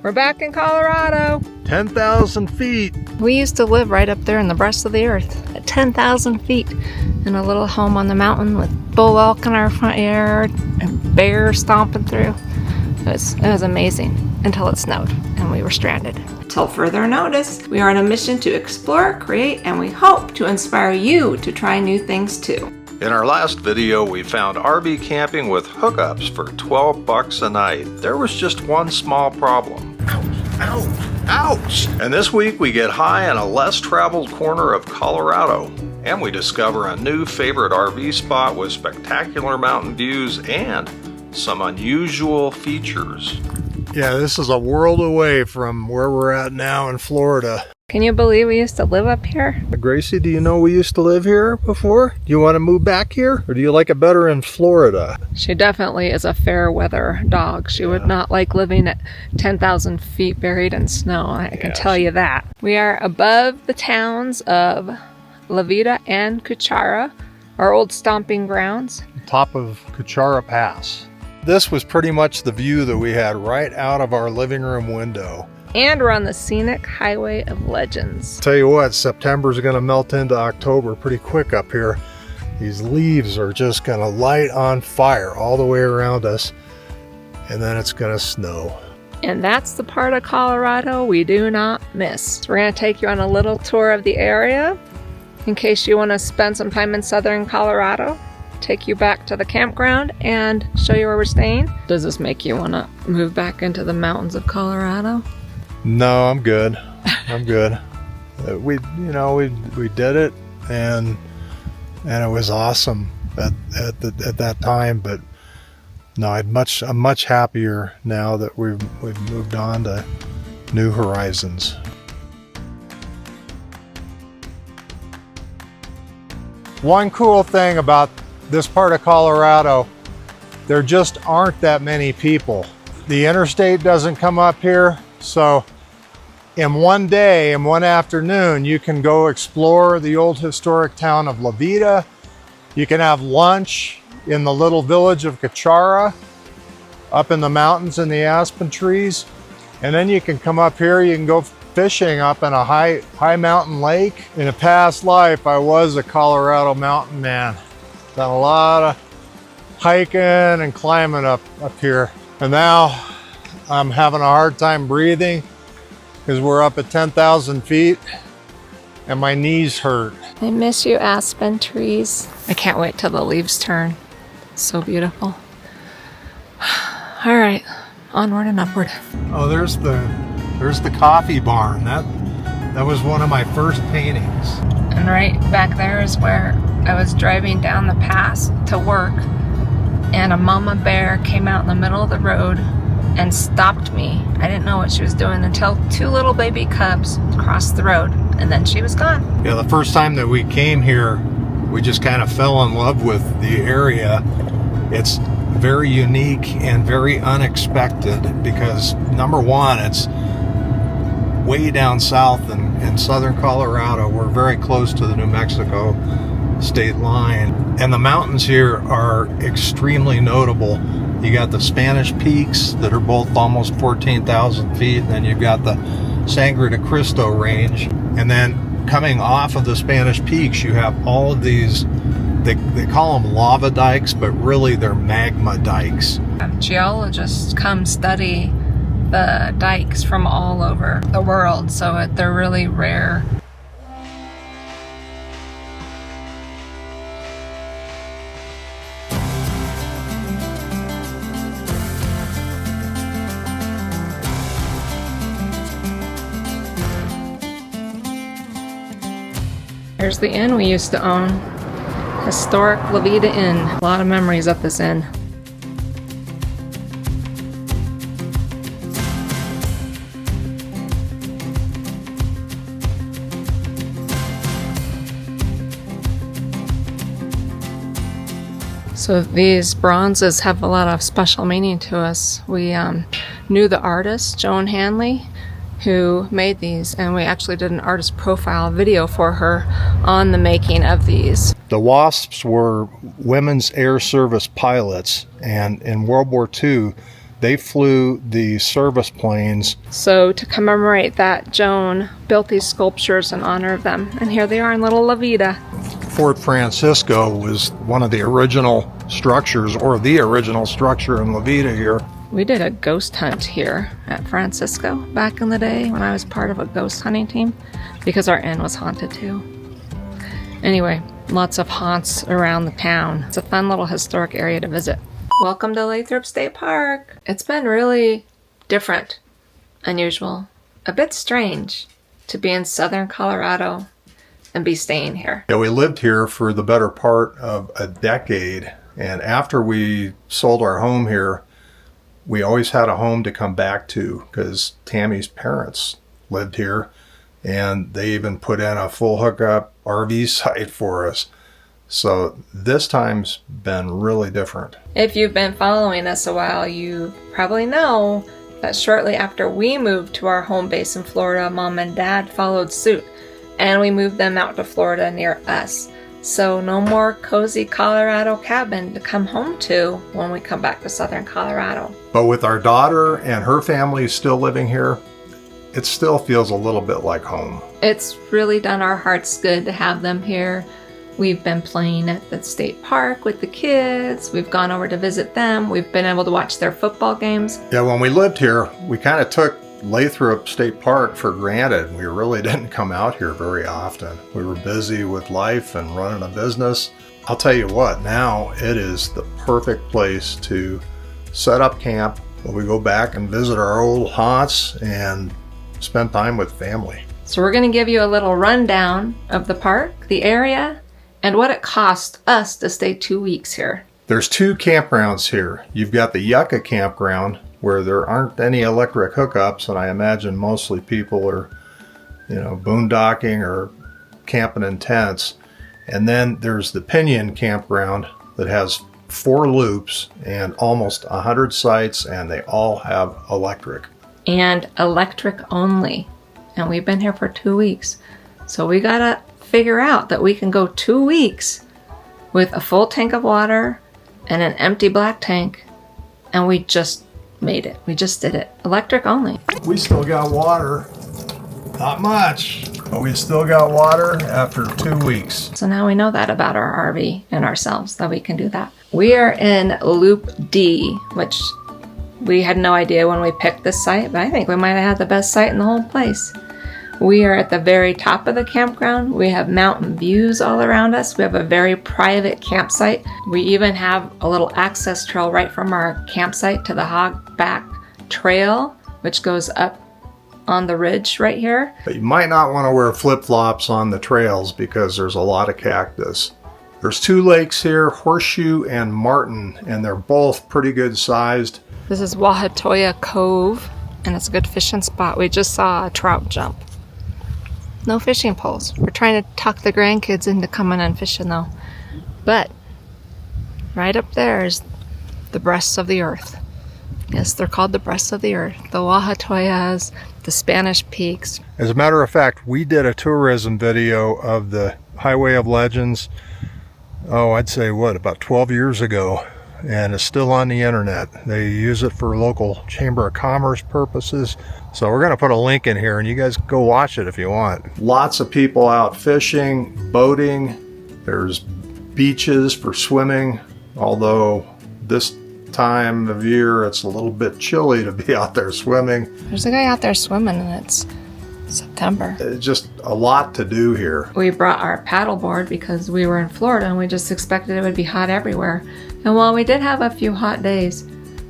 We're back in Colorado. 10,000 feet. We used to live right up there in the breast of the earth at 10,000 feet in a little home on the mountain with bull elk in our front yard and bears stomping through. It was amazing until it snowed and we were stranded. Till further notice, we are on a mission to explore, create, and we hope to inspire you to try new things too. In our last video, we found RV camping with hookups for $12 a night. There was just one small problem. Ouch, ouch, ouch! And this week we get high in a less traveled corner of Colorado. And we discover a new favorite RV spot with spectacular mountain views and some unusual features. Yeah, this is a world away from where we're at now in Florida. Can you believe we used to live up here? Gracie, do you know we used to live here before? Do you want to move back here? Or do you like it better in Florida? She definitely is a fair weather dog. She would not like living at 10,000 feet buried in snow. I can tell you that. We are above the towns of Veta and Cuchara, our old stomping grounds. Top of Cuchara Pass. This was pretty much the view that we had right out of our living room window. And we're on the scenic highway of legends. Tell you what, September's gonna melt into October pretty quick up here. These leaves are just gonna light on fire all the way around us, and then it's gonna snow. And that's the part of Colorado we do not miss. We're gonna take you on a little tour of the area in case you wanna spend some time in southern Colorado. Take you back to the campground and show you where we're staying. Does this make you wanna move back into the mountains of Colorado? No, I'm good. I'm good. We did it, and it was awesome at that time. But no, I'm much happier now that we've moved on to new horizons. One cool thing about this part of Colorado, there just aren't that many people. The interstate doesn't come up here, so in one day, in one afternoon, you can go explore the old historic town of Veta. You can have lunch in the little village of Cuchara, up in the mountains in the aspen trees. And then you can come up here, you can go fishing up in a high mountain lake. In a past life, I was a Colorado mountain man. Done a lot of hiking and climbing up here. And now I'm having a hard time breathing because we're up at 10,000 feet and my knees hurt. I miss you, aspen trees. I can't wait till the leaves turn. So beautiful. All right, onward and upward. Oh, there's the coffee barn. That was one of my first paintings. And right back there is where I was driving down the pass to work, and a mama bear came out in the middle of the road and stopped me. I didn't know what she was doing until two little baby cubs crossed the road, and then she was gone. Yeah, the first time that we came here, we just kind of fell in love with the area. It's very unique and very unexpected because, number one, it's way down south in southern Colorado. We're very close to the New Mexico state line, and the mountains here are extremely notable. You got the Spanish Peaks that are both almost 14,000 feet, and then you've got the Sangre de Cristo range. And then coming off of the Spanish Peaks, you have all of these, they call them lava dikes, but really they're magma dikes. Geologists come study the dikes from all over the world, so they're really rare. Here's the inn we used to own. Historic Veta Inn. A lot of memories at this inn. So these bronzes have a lot of special meaning to us. We knew the artist, Joan Hanley, who made these, and we actually did an artist profile video for her on the making of these. The Wasps were women's air service pilots, and in World War II They flew the service planes. So to commemorate that, Joan built these sculptures in honor of them. And here they are in little La Veta. Fort Francisco was one of the original structures, or the original structure in La Veta here. We did a ghost hunt here at Francisco back in the day when I was part of a ghost hunting team, because our inn was haunted too. Anyway, lots of haunts around the town. It's a fun little historic area to visit. Welcome to Lathrop State Park. It's been really different, unusual, a bit strange to be in southern Colorado and be staying here. Yeah, we lived here for the better part of a decade, and after we sold our home here, we always had a home to come back to because Tammy's parents lived here, and they even put in a full hookup RV site for us. So this time's been really different. If you've been following us a while, you probably know that shortly after we moved to our home base in Florida, Mom and Dad followed suit, and we moved them out to Florida near us. So no more cozy Colorado cabin to come home to when we come back to southern Colorado. But with our daughter and her family still living here, it still feels a little bit like home. It's really done our hearts good to have them here. We've been playing at the state park with the kids. We've gone over to visit them. We've been able to watch their football games. Yeah, when we lived here, we kind of took Lathrop State Park for granted. We really didn't come out here very often. We were busy with life and running a business. I'll tell you what, now it is the perfect place to set up camp when we go back and visit our old haunts and spend time with family. So we're going to give you a little rundown of the park, the area, and what it cost us to stay 2 weeks here. There's two campgrounds here. You've got the Yucca campground, where there aren't any electric hookups, and I imagine mostly people are, boondocking or camping in tents. And then there's the Pinion campground that has 4 loops and almost 100 sites, and they all have electric. And electric only. And we've been here for 2 weeks. So we gotta figure out that we can go 2 weeks with a full tank of water and an empty black tank, and we just made it. We just did it. Electric only. We still got water. Not much, but we still got water after 2 weeks. So now we know that about our RV and ourselves, that we can do that. We are in Loop D, which we had no idea when we picked this site, but I think we might have had the best site in the whole place. We are at the very top of the campground. We have mountain views all around us. We have a very private campsite. We even have a little access trail right from our campsite to the Hogback Trail, which goes up on the ridge right here. But you might not want to wear flip-flops on the trails because there's a lot of cactus. There's 2 lakes here, Horseshoe and Martin, and they're both pretty good sized. This is Wahatoya Cove, and it's a good fishing spot. We just saw a trout jump. No fishing poles. We're trying to talk the grandkids into coming and fishing though. But right up there is the breasts of the earth. Yes, they're called the breasts of the earth. The Wahatoyas, the Spanish Peaks. As a matter of fact, we did a tourism video of the Highway of Legends, I'd say about 12 years ago, and it's still on the internet. They use it for local Chamber of Commerce purposes. So we're going to put a link in here, and you guys go watch it if you want. Lots of people out fishing, boating. There's beaches for swimming, although this time of year it's a little bit chilly to be out there swimming. There's a guy out there swimming, and it's September. It's just a lot to do here. We brought our paddleboard because we were in Florida and we just expected it would be hot everywhere. And while we did have a few hot days,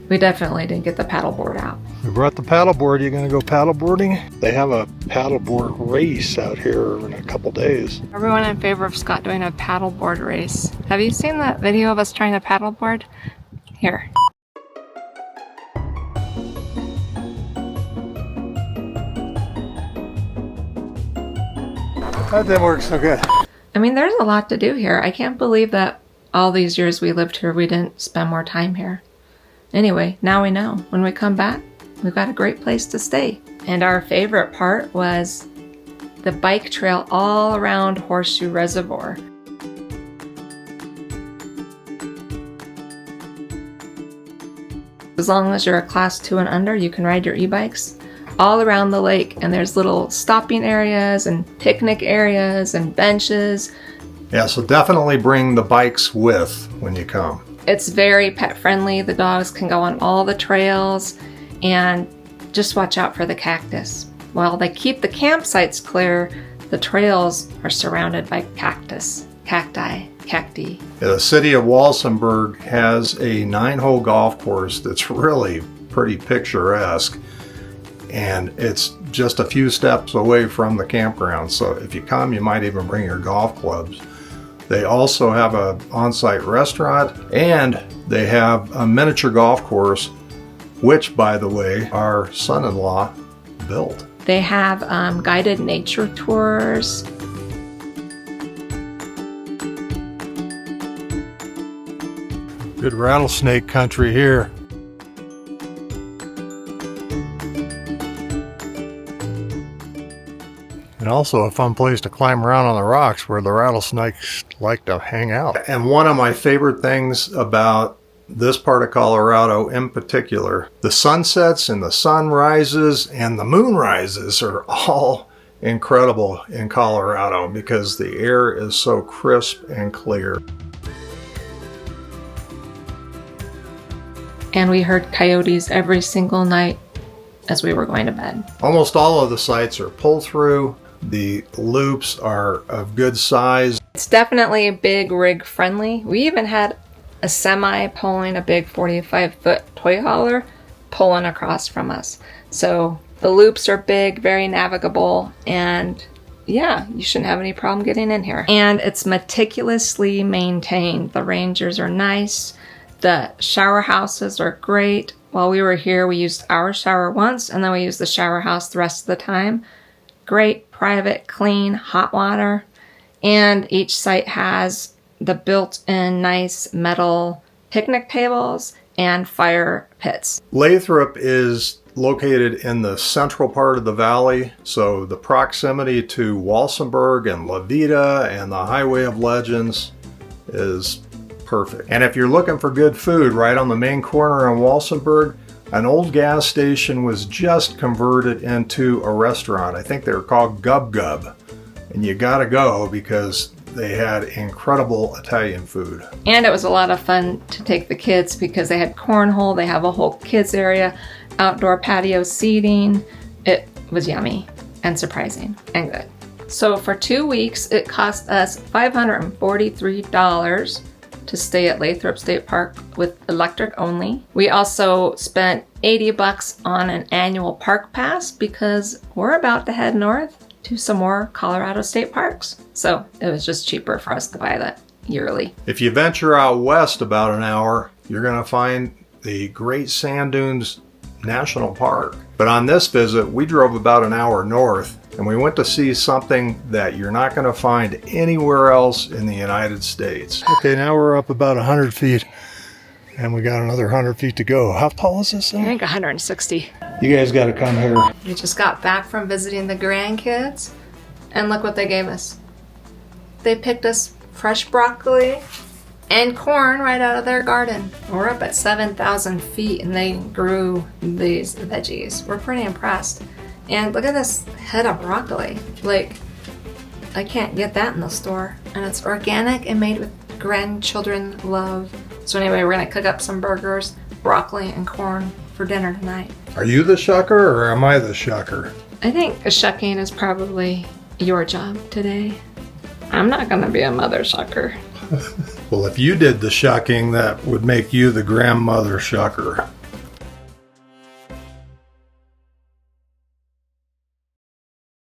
we definitely didn't get the paddleboard out. We brought the paddleboard. You gonna go paddleboarding? They have a paddleboard race out here in a couple days. Everyone in favor of Scott doing a paddleboard race. Have you seen that video of us trying to paddleboard? Here. That didn't work so good. I mean, there's a lot to do here. I can't believe that all these years we lived here, we didn't spend more time here. Anyway, now we know. When we come back, we've got a great place to stay. And our favorite part was the bike trail all around Horseshoe Reservoir. As long as you're a class 2 and under, you can ride your e-bikes all around the lake, and there's little stopping areas and picnic areas and benches. Yeah, so definitely bring the bikes with when you come. It's very pet friendly. The dogs can go on all the trails, and just watch out for the cactus. While they keep the campsites clear, the trails are surrounded by cacti. The city of Walsenburg has a 9-hole golf course that's really pretty picturesque, and it's just a few steps away from the campground. So if you come, you might even bring your golf clubs. They also have an on-site restaurant, and they have a miniature golf course, which, by the way, our son-in-law built. They have guided nature tours. Good rattlesnake country here. And also a fun place to climb around on the rocks where the rattlesnakes like to hang out. And one of my favorite things about this part of Colorado in particular, the sunsets and the sunrises and the moonrises are all incredible in Colorado because the air is so crisp and clear. And we heard coyotes every single night as we were going to bed. Almost all of the sites are pull-through. The loops are of good size. It's definitely big rig friendly. We even had a semi pulling a big 45-foot toy hauler pulling across from us. So the loops are big, very navigable, and yeah, you shouldn't have any problem getting in here. And it's meticulously maintained. The rangers are nice. The shower houses are great. While we were here, we used our shower once, and then we used the shower house the rest of the time. Great, private, clean, hot water. And each site has the built-in nice metal picnic tables and fire pits. Lathrop is located in the central part of the valley, so the proximity to Walsenburg and La Veta and the Highway of Legends is perfect. And if you're looking for good food, right on the main corner in Walsenburg, an old gas station was just converted into a restaurant. I think they were called Gub Gub. And you gotta go because they had incredible Italian food. And it was a lot of fun to take the kids because they had cornhole, they have a whole kids area, outdoor patio seating. It was yummy and surprising and good. So for 2 weeks, it cost us $543 to stay at Lathrop State Park with electric only. We also spent $80 on an annual park pass because we're about to head north to some more Colorado state parks. So it was just cheaper for us to buy that yearly. If you venture out west about an hour, you're gonna find the Great Sand Dunes National Park. But on this visit, we drove about an hour north and we went to see something that you're not gonna find anywhere else in the United States. Okay, now we're up about 100 feet and we got another 100 feet to go. How tall is this thing? I think 160. You guys gotta come here. We just got back from visiting the grandkids, and look what they gave us. They picked us fresh broccoli and corn right out of their garden. We're up at 7,000 feet and they grew these veggies. We're pretty impressed. And look at this head of broccoli. Like, I can't get that in the store. And it's organic and made with grandchildren love. So anyway, we're gonna cook up some burgers, broccoli and corn for dinner tonight. Are you the shucker or am I the shucker? I think a shucking is probably your job today. I'm not gonna be a mother shucker. Well, if you did the shucking, that would make you the grandmother shucker.